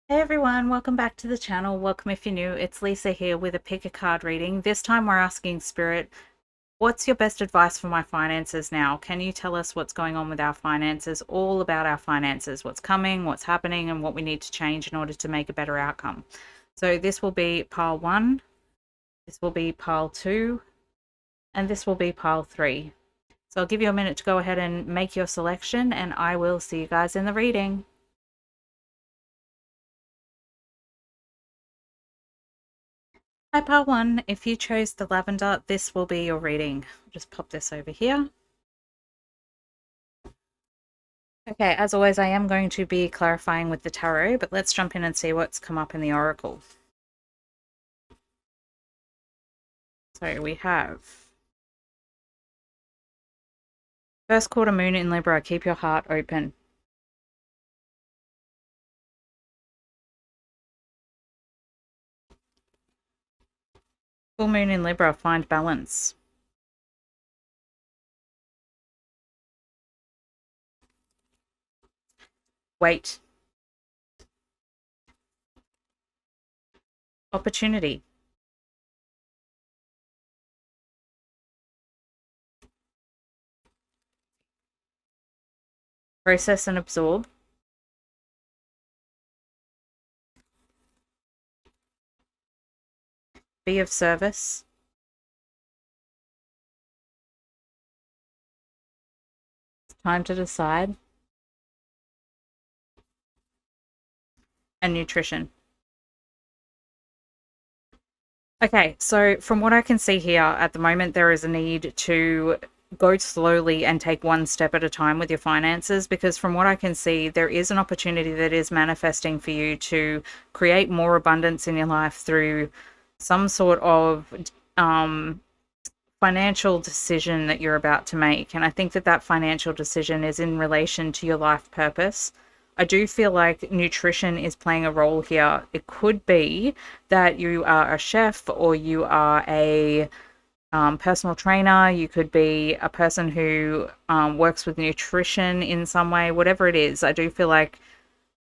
Hey everyone, welcome back to the channel. Welcome if you're new. It's Lisa here with a pick a card reading. This time we're asking Spirit, what's your best advice for my finances now? Can you tell us what's going on with our finances, all about our finances, what's coming, what's happening, and what we need to change in order to make a better outcome? So this will be pile 1, this will be pile 2, and this will be pile 3. So I'll give you a minute to go ahead and make your selection, and I will see you guys in the reading. Hi, pile 1. If you chose the lavender, this will be your reading. I'll just pop this over here. Okay, as always, I am going to be clarifying with the tarot, but let's jump in and see what's come up in the oracle. So we have first quarter moon in Libra, keep your heart open. Full moon in Libra, find balance. Wait. Opportunity. Process and absorb. Be of service. It's time to decide. And nutrition. Okay, so from what I can see here at the moment, there is a need to go slowly and take one step at a time with your finances, because from what I can see, there is an opportunity that is manifesting for you to create more abundance in your life through some sort of financial decision that you're about to make. And I think that that financial decision is in relation to your life purpose. I do feel like nutrition is playing a role here. It could be that you are a chef, or you are a personal trainer. You could be a person who works with nutrition in some way, whatever it is. I do feel like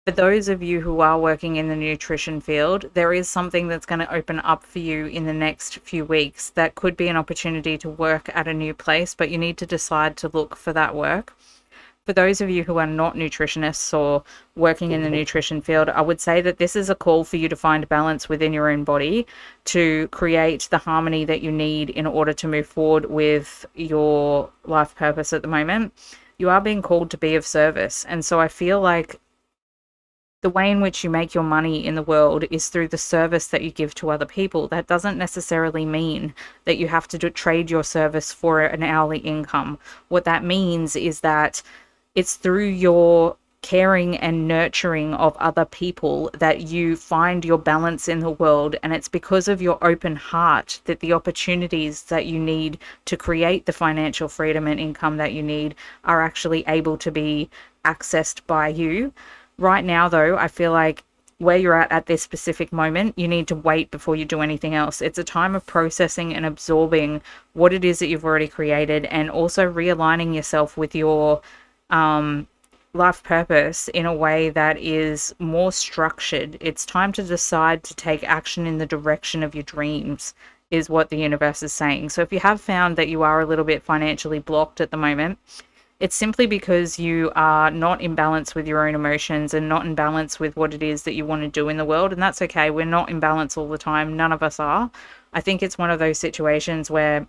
for those of you who are working in the nutrition field, there is something that's going to open up for you in the next few weeks that could be an opportunity to work at a new place, but you need to decide to look for that work. For those of you who are not nutritionists or working in the nutrition field, I would say that this is a call for you to find balance within your own body to create the harmony that you need in order to move forward with your life purpose at the moment. You are being called to be of service. And so I feel like the way in which you make your money in the world is through the service that you give to other people. That doesn't necessarily mean that you have to trade your service for an hourly income. What that means is that it's through your caring and nurturing of other people that you find your balance in the world. And it's because of your open heart that the opportunities that you need to create the financial freedom and income that you need are actually able to be accessed by you. Right now, though, I feel like where you're at this specific moment, you need to wait before you do anything else. It's a time of processing and absorbing what it is that you've already created, and also realigning yourself with your life purpose in a way that is more structured. It's time to decide to take action in the direction of your dreams, is what the universe is saying. So if you have found that you are a little bit financially blocked at the moment, it's simply because you are not in balance with your own emotions and not in balance with what it is that you want to do in the world. And that's okay. We're not in balance all the time. None of us are. I think it's one of those situations where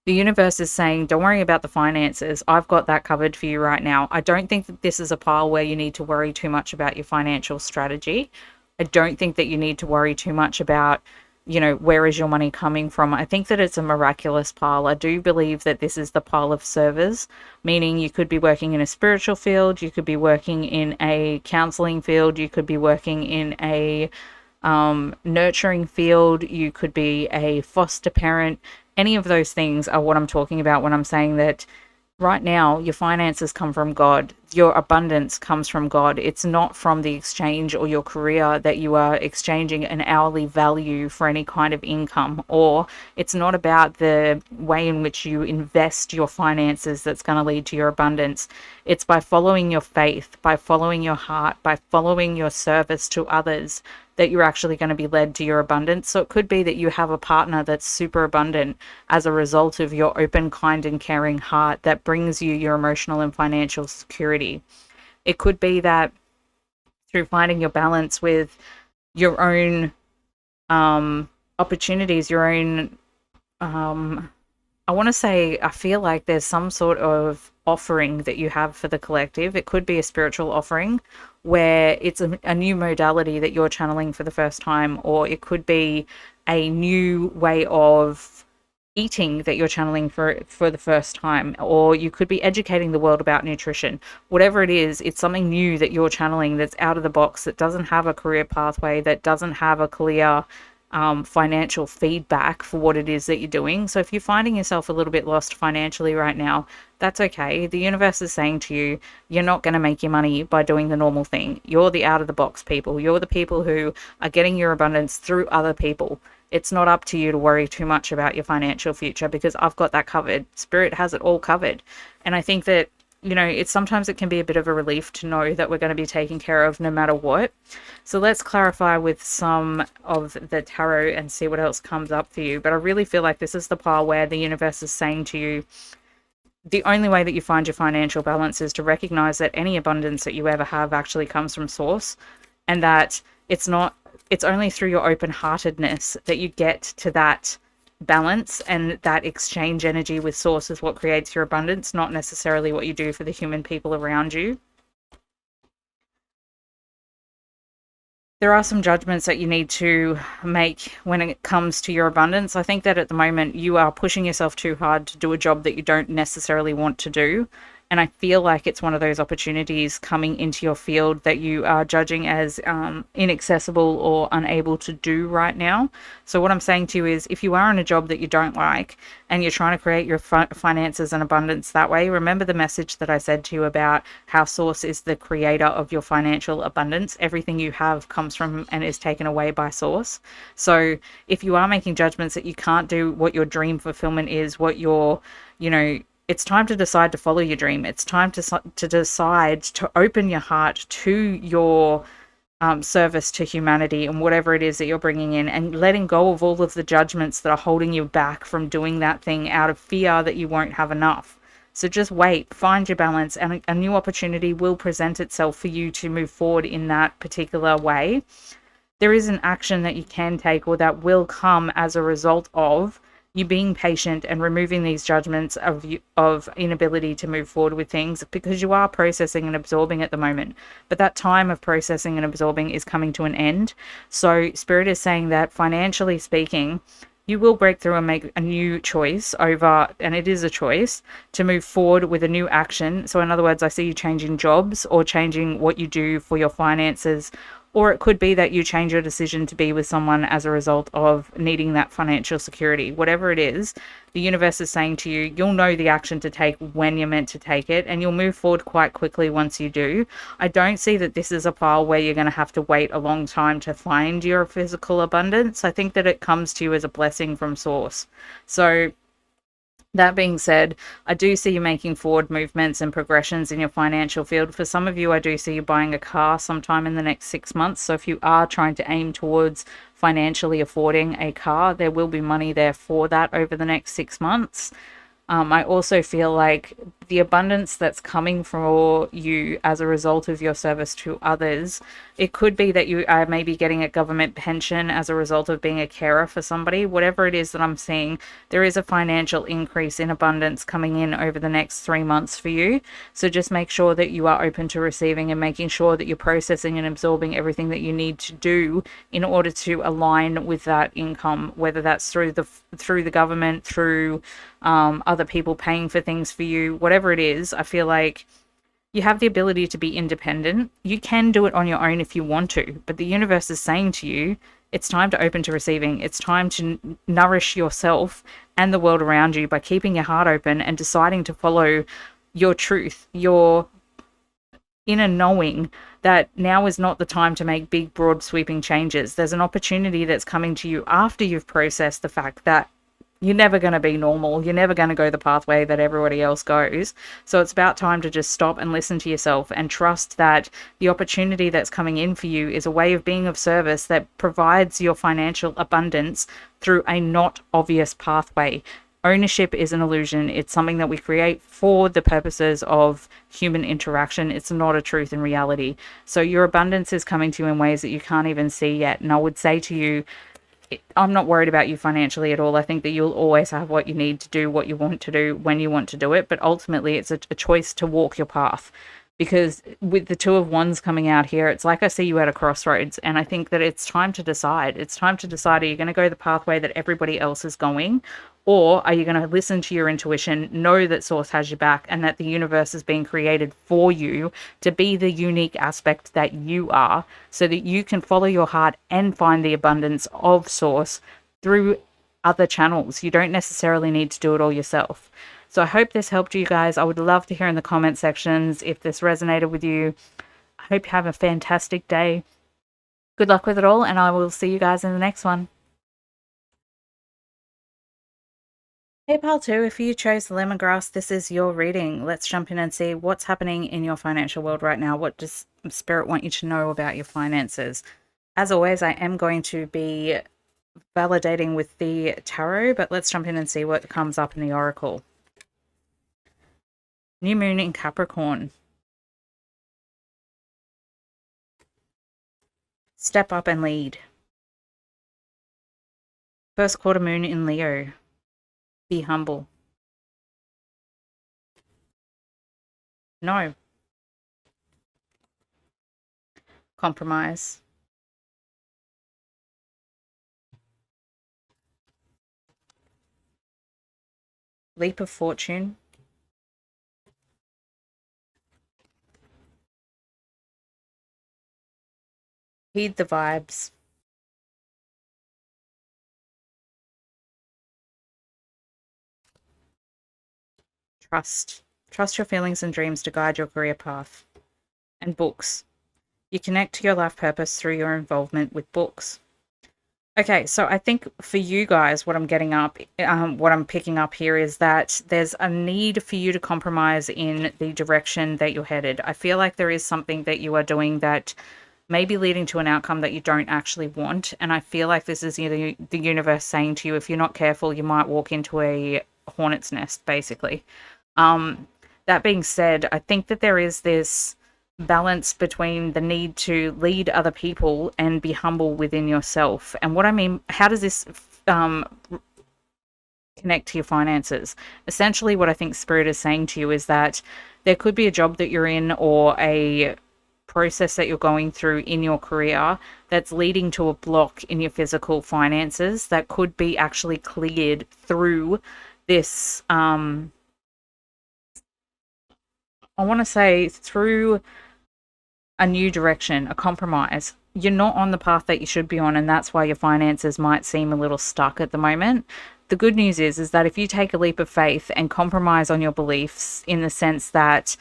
the universe is saying, don't worry about the finances. I've got that covered for you right now. I don't think that this is a pile where you need to worry too much about your financial strategy. I don't think that you need to worry too much about, where is your money coming from? I think that it's a miraculous pile. I do believe that this is the pile of servers, meaning you could be working in a spiritual field, you could be working in a counseling field, you could be working in a nurturing field, you could be a foster parent. Any of those things are what I'm talking about when I'm saying that right now your finances come from God. your abundance comes from God. It's not from the exchange or your career that you are exchanging an hourly value for any kind of income, or it's not about the way in which you invest your finances that's going to lead to your abundance. It's by following your faith, by following your heart, by following your service to others that you're actually going to be led to your abundance. So it could be that you have a partner that's super abundant as a result of your open, kind, and caring heart that brings you your emotional and financial security. It could be that through finding your balance with your own opportunities, your own I want to say, I feel like there's some sort of offering that you have for the collective. It could be a spiritual offering where it's a new modality that you're channeling for the first time, or it could be a new way of eating that you're channeling for the first time, or you could be educating the world about nutrition. Whatever it is, it's something new that you're channeling that's out of the box, that doesn't have a career pathway, that doesn't have a clear financial feedback for what it is that you're doing. So if you're finding yourself a little bit lost financially right now, that's okay. The universe is saying to you, you're not going to make your money by doing the normal thing. You're the out of the box people. You're the people who are getting your abundance through other people. It's not up to you to worry too much about your financial future, because I've got that covered. Spirit has it all covered. And I think that, it's sometimes it can be a bit of a relief to know that we're going to be taken care of no matter what. So let's clarify with some of the tarot and see what else comes up for you. But I really feel like this is the part where the universe is saying to you, the only way that you find your financial balance is to recognize that any abundance that you ever have actually comes from source, and that it's only through your open-heartedness that you get to that balance, and that exchange energy with source is what creates your abundance, not necessarily what you do for the human people around you. There are some judgments that you need to make when it comes to your abundance. I think that at the moment you are pushing yourself too hard to do a job that you don't necessarily want to do. And I feel like it's one of those opportunities coming into your field that you are judging as inaccessible or unable to do right now. So what I'm saying to you is, if you are in a job that you don't like and you're trying to create your finances and abundance that way, remember the message that I said to you about how source is the creator of your financial abundance. Everything you have comes from and is taken away by source. So if you are making judgments that you can't do what your dream fulfillment is, what your, it's time to decide to follow your dream. It's time to decide to open your heart to your service to humanity and whatever it is that you're bringing in, and letting go of all of the judgments that are holding you back from doing that thing out of fear that you won't have enough. So just wait, find your balance, and a new opportunity will present itself for you to move forward in that particular way. There is an action that you can take, or that will come as a result of you being patient and removing these judgments of inability to move forward with things, because you are processing and absorbing at the moment. But that time of processing and absorbing is coming to an end. So Spirit is saying that financially speaking, you will break through and make a new choice over, and it is a choice, to move forward with a new action. So in other words, I see you changing jobs or changing what you do for your finances. Or it could be that you change your decision to be with someone as a result of needing that financial security. Whatever it is, the universe is saying to you, you'll know the action to take when you're meant to take it, and you'll move forward quite quickly once you do. I don't see that this is a file where you're going to have to wait a long time to find your physical abundance. I think that it comes to you as a blessing from source. So that being said, I do see you making forward movements and progressions in your financial field. For some of you, I do see you buying a car sometime in the next 6 months. So if you are trying to aim towards financially affording a car, there will be money there for that over the next 6 months. I also feel like the abundance that's coming for you as a result of your service to others, it could be that you are maybe getting a government pension as a result of being a carer for somebody. Whatever it is that I'm seeing, there is a financial increase in abundance coming in over the next 3 months for you. So just make sure that you are open to receiving and making sure that you're processing and absorbing everything that you need to do in order to align with that income, whether that's through the government, through other people paying for things for you, whatever it is. I feel like you have the ability to be independent. You can do it on your own if you want to, but the universe is saying to you, it's time to open to receiving. It's time to nourish yourself and the world around you by keeping your heart open and deciding to follow your truth, your inner knowing that now is not the time to make big, broad, sweeping changes. There's an opportunity that's coming to you after you've processed the fact that you're never going to be normal. You're never going to go the pathway that everybody else goes. So it's about time to just stop and listen to yourself and trust that the opportunity that's coming in for you is a way of being of service that provides your financial abundance through a not obvious pathway. Ownership is an illusion. It's something that we create for the purposes of human interaction. It's not a truth in reality. So your abundance is coming to you in ways that you can't even see yet. And I would say to you, I'm not worried about you financially at all. I think that you'll always have what you need to do what you want to do when you want to do it. But ultimately, it's a choice to walk your path. Because with the Two of Wands coming out here, it's like I see you at a crossroads. And I think that it's time to decide. It's time to decide, are you going to go the pathway that everybody else is going? Or are you going to listen to your intuition, know that Source has your back, and that the universe is being created for you to be the unique aspect that you are, so that you can follow your heart and find the abundance of Source through other channels? You don't necessarily need to do it all yourself. So I hope this helped you guys. I would love to hear in the comment sections if this resonated with you. I hope you have a fantastic day. Good luck with it all, and I will see you guys in the next one. Hey pal 2, if you chose the lemongrass, this is your reading. Let's jump in and see what's happening in your financial world right now. What does Spirit want you to know about your finances? As always, I am going to be validating with the tarot, but let's jump in and see what comes up in the oracle. New moon in Capricorn. Step up and lead. First quarter moon in Leo. Be humble. No. Compromise. Leap of fortune. Heed the vibes. Trust. Trust your feelings and dreams to guide your career path. And books. You connect to your life purpose through your involvement with books. Okay, so I think for you guys, what I'm picking up here is that there's a need for you to compromise in the direction that you're headed. I feel like there is something that you are doing that may be leading to an outcome that you don't actually want. And I feel like this is the universe saying to you, if you're not careful, you might walk into a hornet's nest, basically. That being said, I think that there is this balance between the need to lead other people and be humble within yourself. And what I mean, how does this connect to your finances? Essentially, what I think Spirit is saying to you is that there could be a job that you're in or a process that you're going through in your career that's leading to a block in your physical finances that could be actually cleared through this I want to say through a new direction, a compromise. You're not on the path that you should be on, and that's why your finances might seem a little stuck at the moment. The good news is that if you take a leap of faith and compromise on your beliefs in the sense that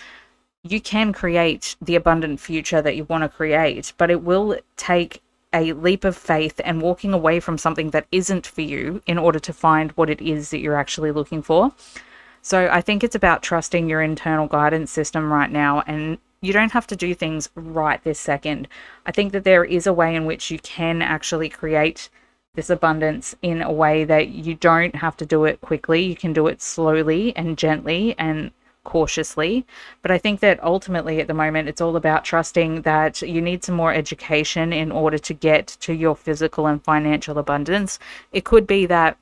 you can create the abundant future that you want to create, but it will take a leap of faith and walking away from something that isn't for you in order to find what it is that you're actually looking for. So I think it's about trusting your internal guidance system right now, and you don't have to do things right this second. I think that there is a way in which you can actually create this abundance in a way that you don't have to do it quickly. You can do it slowly and gently and cautiously. But I think that ultimately at the moment, it's all about trusting that you need some more education in order to get to your physical and financial abundance. It could be that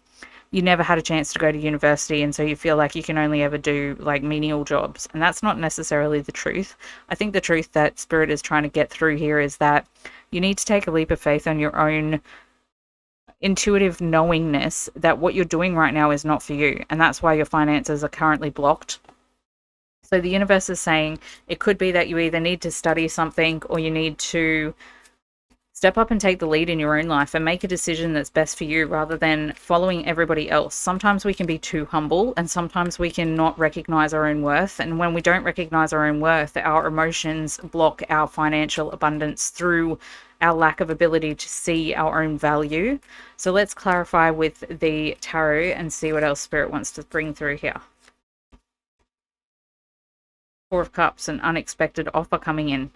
you never had a chance to go to university, and so you feel like you can only ever do like menial jobs, and that's not necessarily the truth. I think the truth that Spirit is trying to get through here is that you need to take a leap of faith on your own intuitive knowingness that what you're doing right now is not for you, and that's why your finances are currently blocked. So the universe is saying it could be that you either need to study something or you need to Step up and take the lead in your own life and make a decision that's best for you rather than following everybody else. Sometimes we can be too humble and sometimes we can not recognize our own worth. And when we don't recognize our own worth, our emotions block our financial abundance through our lack of ability to see our own value. So let's clarify with the tarot and see what else Spirit wants to bring through here. Four of Cups, an unexpected offer coming in.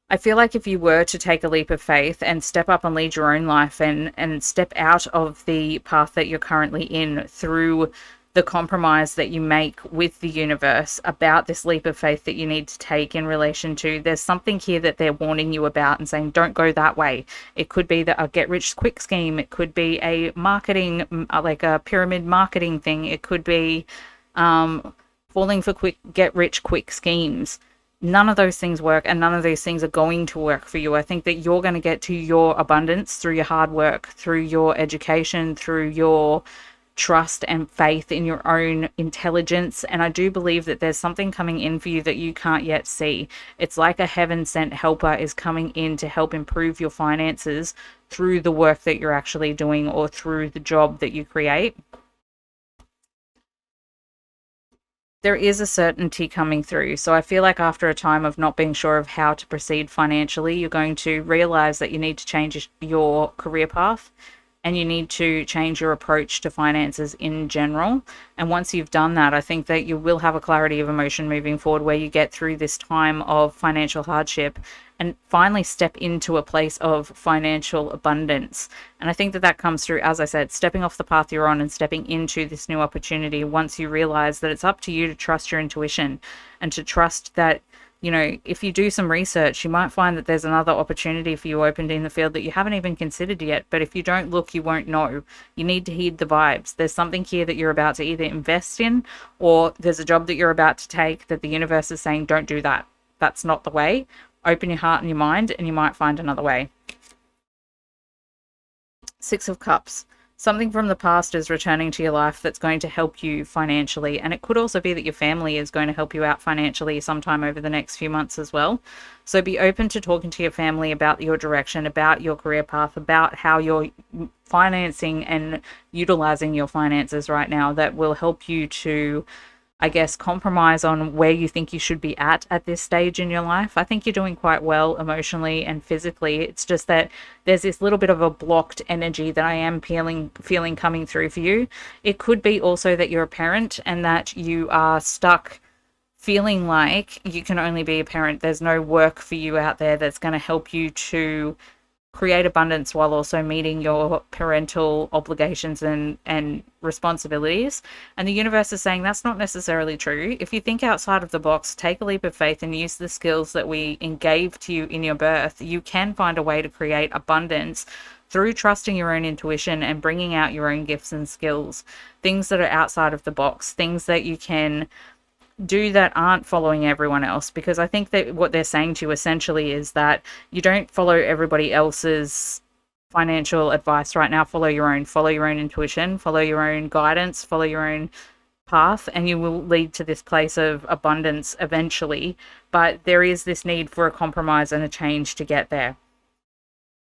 I feel like if you were to take a leap of faith and step up and lead your own life and step out of the path that you're currently in through the compromise that you make with the universe about this leap of faith that you need to take in relation to, there's something here that they're warning you about and saying, don't go that way. It could be that a get rich quick scheme. It could be a marketing, like a pyramid marketing thing. It could be falling for quick, get rich quick schemes. None of those things work, and none of those things are going to work for you. I think that you're going to get to your abundance through your hard work, through your education, through your trust and faith in your own intelligence. And I do believe that there's something coming in for you that you can't yet see. It's like a heaven-sent helper is coming in to help improve your finances through the work that you're actually doing or through the job that you create. There is a certainty coming through. So I feel like after a time of not being sure of how to proceed financially, you're going to realize that you need to change your career path and you need to change your approach to finances in general. And once you've done that, I think that you will have a clarity of emotion moving forward where you get through this time of financial hardship and finally step into a place of financial abundance. And I think that that comes through, as I said, stepping off the path you're on and stepping into this new opportunity once you realize that it's up to you to trust your intuition and to trust that, you know, if you do some research, you might find that there's another opportunity for you opened in the field that you haven't even considered yet. But if you don't look, you won't know. You need to heed the vibes. There's something here that you're about to either invest in, or there's a job that you're about to take that the universe is saying, don't do that. That's not the way. Open your heart and your mind, and you might find another way. Six of Cups. Something from the past is returning to your life that's going to help you financially. And it could also be that your family is going to help you out financially sometime over the next few months as well. So be open to talking to your family about your direction, about your career path, about how you're financing and utilizing your finances right now that will help you to, I guess, compromise on where you think you should be at this stage in your life. I think you're doing quite well emotionally and physically. It's just that there's this little bit of a blocked energy that I am feeling coming through for you. It could be also that you're a parent and that you are stuck feeling like you can only be a parent. There's no work for you out there that's going to help you to create abundance while also meeting your parental obligations and responsibilities. And the universe is saying that's not necessarily true. If you think outside of the box, take a leap of faith and use the skills that we gave to you in your birth, you can find a way to create abundance through trusting your own intuition and bringing out your own gifts and skills, things that are outside of the box, things that you can do that aren't following everyone else. Because I think that what they're saying to you essentially is that you don't follow everybody else's financial advice right now. Follow your own intuition, follow your own guidance, follow your own path, and you will lead to this place of abundance eventually. But there is this need for a compromise and a change to get there.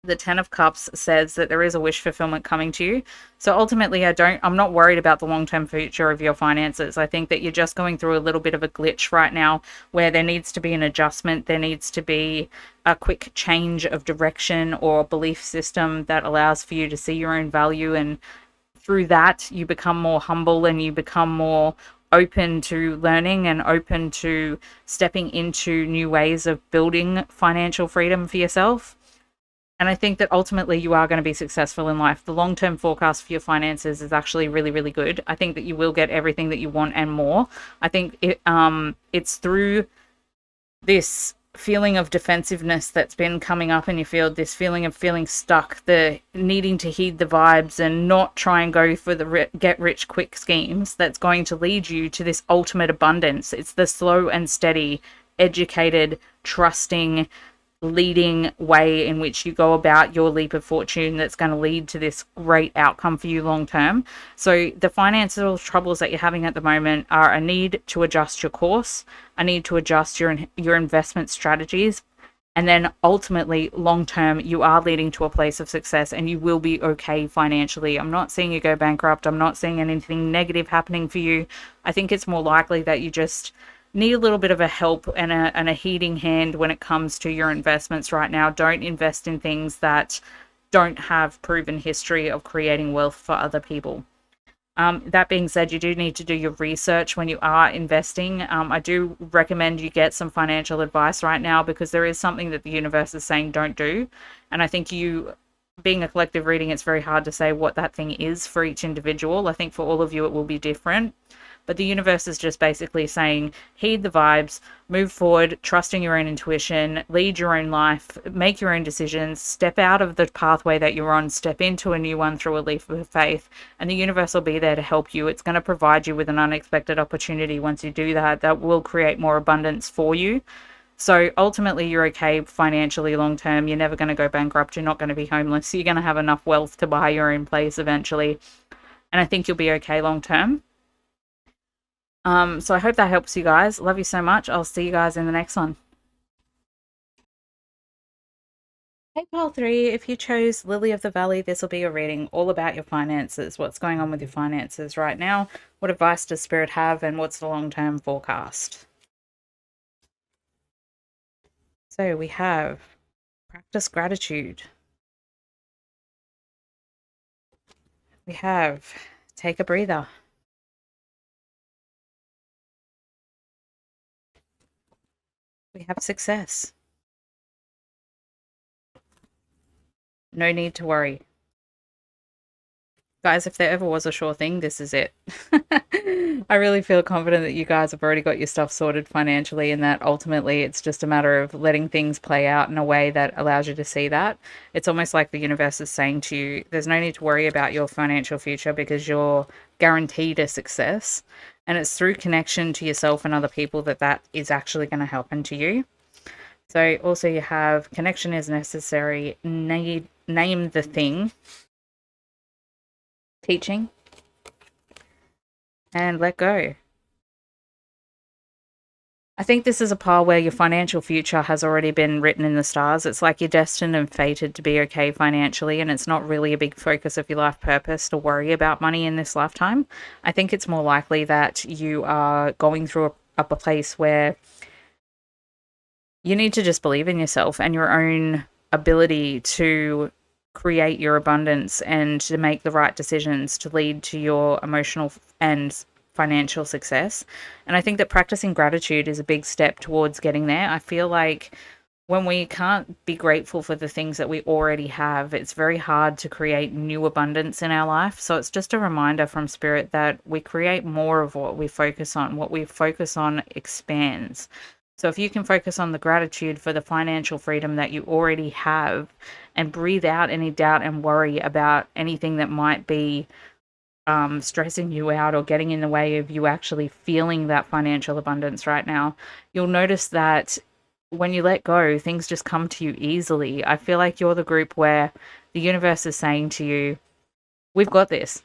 The Ten of Cups says that there is a wish fulfillment coming to you. So ultimately, I'm not worried about the long-term future of your finances. I think that you're just going through a little bit of a glitch right now where there needs to be an adjustment. There needs to be a quick change of direction or belief system that allows for you to see your own value. And through that, you become more humble and you become more open to learning and open to stepping into new ways of building financial freedom for yourself. And I think that ultimately you are going to be successful in life. The long-term forecast for your finances is actually really, really good. I think that you will get everything that you want and more. I think it's through this feeling of defensiveness that's been coming up in your field, this feeling of feeling stuck, the needing to heed the vibes and not try and go for the get-rich-quick schemes that's going to lead you to this ultimate abundance. It's the slow and steady, educated, trusting, leading way in which you go about your leap of fortune that's going to lead to this great outcome for you long term. So the financial troubles that you're having at the moment are a need to adjust your course, a need to adjust your investment strategies, And then ultimately, long term, you are leading to a place of success and you will be okay financially. I'm not seeing you go bankrupt. I'm not seeing anything negative happening for you. I think it's more likely that you just need a little bit of a help and a heating hand when it comes to your investments right now. Don't invest in things that don't have proven history of creating wealth for other people. That being said, you do need to do your research when you are investing. I do recommend you get some financial advice right now because there is something that the universe is saying don't do. And I think being a collective reading, it's very hard to say what that thing is for each individual. I think for all of you, it will be different. But the universe is just basically saying, heed the vibes, move forward, trusting your own intuition, lead your own life, make your own decisions, step out of the pathway that you're on, step into a new one through a leap of faith, and the universe will be there to help you. It's going to provide you with an unexpected opportunity once you do that. That will create more abundance for you. So ultimately, you're okay financially long term. You're never going to go bankrupt. You're not going to be homeless. You're going to have enough wealth to buy your own place eventually. And I think you'll be okay long term. So I hope that helps you guys. Love you so much. I'll see you guys in the next one. Hey, Pile 3, if you chose Lily of the Valley, this will be a reading all about your finances. What's going on with your finances right now? What advice does Spirit have? And what's the long-term forecast? So we have practice gratitude. We have take a breather. We have success. No need to worry. Guys, if there ever was a sure thing, this is it. I really feel confident that you guys have already got your stuff sorted financially and that ultimately it's just a matter of letting things play out in a way that allows you to see that. It's almost like the universe is saying to you, there's no need to worry about your financial future because you're guaranteed a success. And it's through connection to yourself and other people that is actually going to happen to you. So also you have connection is necessary, name the thing, teaching, and let go. I think this is a pile where your financial future has already been written in the stars. It's like you're destined and fated to be okay financially, and it's not really a big focus of your life purpose to worry about money in this lifetime. I think it's more likely that you are going through a place where you need to just believe in yourself and your own ability to create your abundance and to make the right decisions to lead to your emotional and financial success. And I think that practicing gratitude is a big step towards getting there. I feel like when we can't be grateful for the things that we already have, it's very hard to create new abundance in our life. So it's just a reminder from Spirit that we create more of what we focus on. What we focus on expands. So if you can focus on the gratitude for the financial freedom that you already have and breathe out any doubt and worry about anything that might be stressing you out or getting in the way of you actually feeling that financial abundance right now, you'll notice that when you let go, things just come to you easily. I feel like you're the group where the universe is saying to you, we've got this.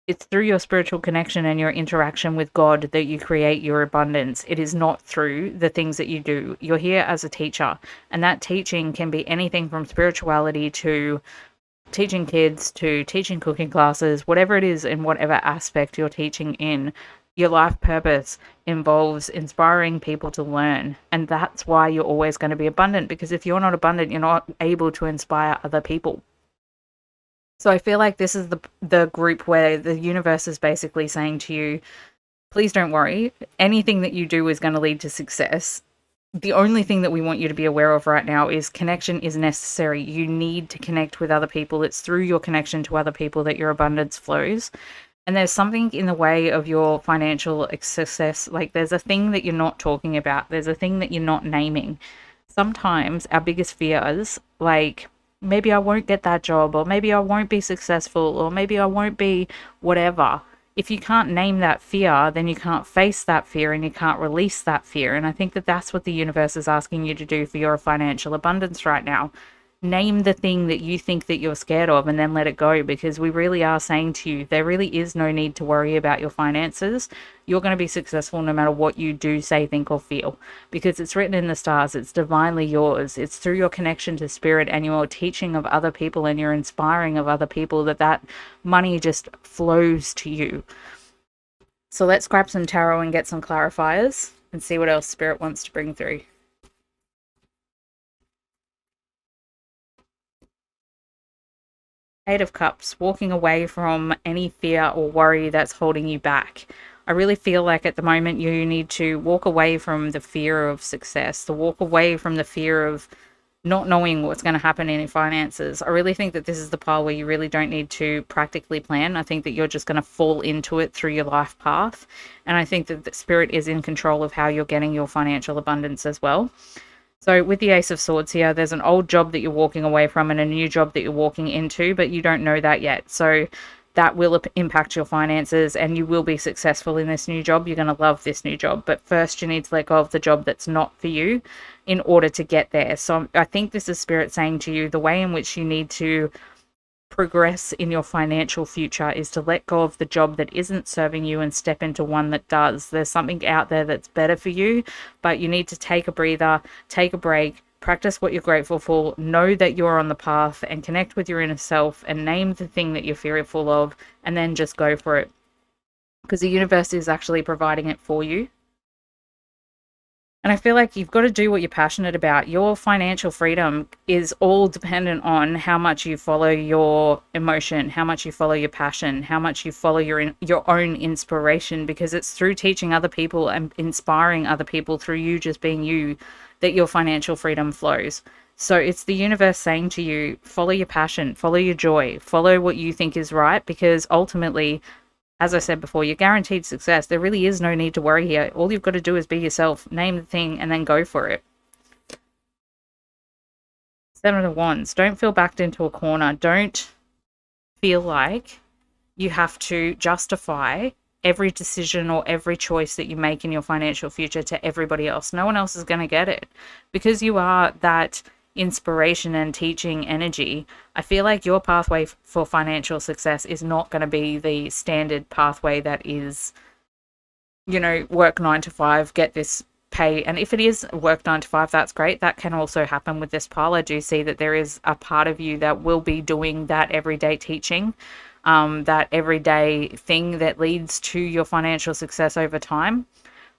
It's through your spiritual connection and your interaction with God that you create your abundance. It is not through the things that you do. You're here as a teacher, and that teaching can be anything from spirituality to teaching kids to teaching cooking classes, whatever it is in whatever aspect you're teaching in. Your life purpose involves inspiring people to learn, and that's why you're always going to be abundant, because if you're not abundant, you're not able to inspire other people. So I feel like this is the group where the universe is basically saying to you, please don't worry. Anything that you do is going to lead to success. The only thing that we want you to be aware of right now is connection is necessary. You need to connect with other people. It's through your connection to other people that your abundance flows. And there's something in the way of your financial success. Like there's a thing that you're not talking about. There's a thing that you're not naming. Sometimes our biggest fears, like maybe I won't get that job, or maybe I won't be successful, or maybe I won't be whatever. If you can't name that fear, then you can't face that fear and you can't release that fear. And I think that that's what the universe is asking you to do for your financial abundance right now. name the thing that you think that you're scared of and then let it go, because we really are saying to you there really is no need to worry about your finances. You're going to be successful no matter what you do, say, think, or feel, because it's written in the stars. It's divinely yours. It's through your connection to spirit and your teaching of other people and your inspiring of other people that money just flows to you. So let's grab some tarot and get some clarifiers and see what else spirit wants to bring through. Eight of Cups, walking away from any fear or worry that's holding you back. I really feel like at the moment you need to walk away from the fear of success, to walk away from the fear of not knowing what's going to happen in your finances. I really think that this is the part where you really don't need to practically plan. I think that you're just going to fall into it through your life path. And I think that the spirit is in control of how you're getting your financial abundance as well. So with the Ace of Swords here, there's an old job that you're walking away from and a new job that you're walking into, but you don't know that yet. So that will impact your finances and you will be successful in this new job. You're going to love this new job. But first you need to let go of the job that's not for you in order to get there. So I think this is spirit saying to you the way in which you need to progress in your financial future is to let go of the job that isn't serving you and step into one that does. There's something out there that's better for you, but you need to take a breather, take a break, practice what you're grateful for, know that you're on the path and connect with your inner self and name the thing that you're fearful of, and then just go for it, because the universe is actually providing it for you. And I feel like you've got to do what you're passionate about. Your financial freedom is all dependent on how much you follow your emotion, how much you follow your passion, how much you follow your own inspiration, because it's through teaching other people and inspiring other people through you just being you that your financial freedom flows. So it's the universe saying to you, follow your passion, follow your joy, follow what you think is right, because ultimately, as I said before, you're guaranteed success. There really is no need to worry here. All you've got to do is be yourself, name the thing, and then go for it. Seven of Wands. Don't feel backed into a corner. Don't feel like you have to justify every decision or every choice that you make in your financial future to everybody else. No one else is going to get it. Because you are that inspiration and teaching energy, I feel like your pathway for financial success is not going to be the standard pathway that is, work 9 to 5, get this pay. And if it is work 9 to 5, that's great. That can also happen with this pile. I do see that there is a part of you that will be doing that everyday teaching, that everyday thing that leads to your financial success over time.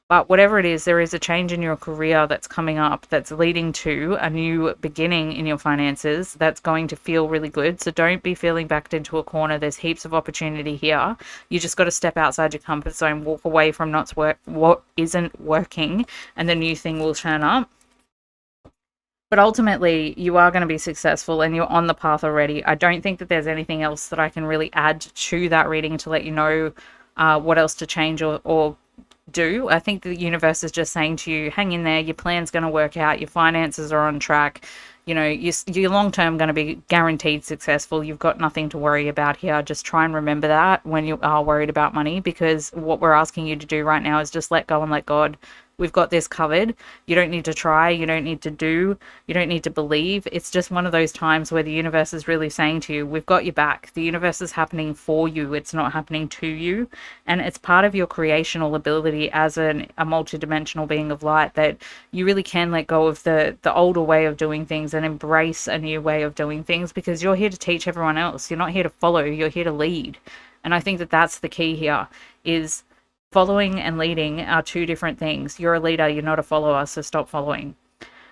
But whatever it is, there is a change in your career that's coming up that's leading to a new beginning in your finances that's going to feel really good. So don't be feeling backed into a corner. There's heaps of opportunity here. You just got to step outside your comfort zone, walk away from what isn't working, and the new thing will turn up. But ultimately, you are going to be successful and you're on the path already. I don't think that there's anything else that I can really add to that reading to let you know what else to change or do. I think the universe is just saying to you, hang in there, your plan's going to work out, your finances are on track, you're long-term going to be guaranteed successful. You've got nothing to worry about here. Just try and remember that when you are worried about money, because what we're asking you to do right now is just let go and let God. We've got this covered. You don't need to try. You don't need to do. You don't need to believe. It's just one of those times where the universe is really saying to you, we've got your back. The universe is happening for you. It's not happening to you. And it's part of your creational ability as a multidimensional being of light that you really can let go of the older way of doing things and embrace a new way of doing things, because you're here to teach everyone else. You're not here to follow. You're here to lead. And I think that that's the key here is following and leading are two different things. You're a leader, you're not a follower, so stop following.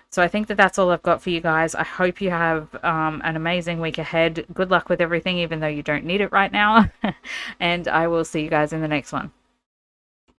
So I think that that's all I've got for you guys. I hope you have an amazing week ahead. Good luck with everything, even though you don't need it right now. And I will see you guys in the next one.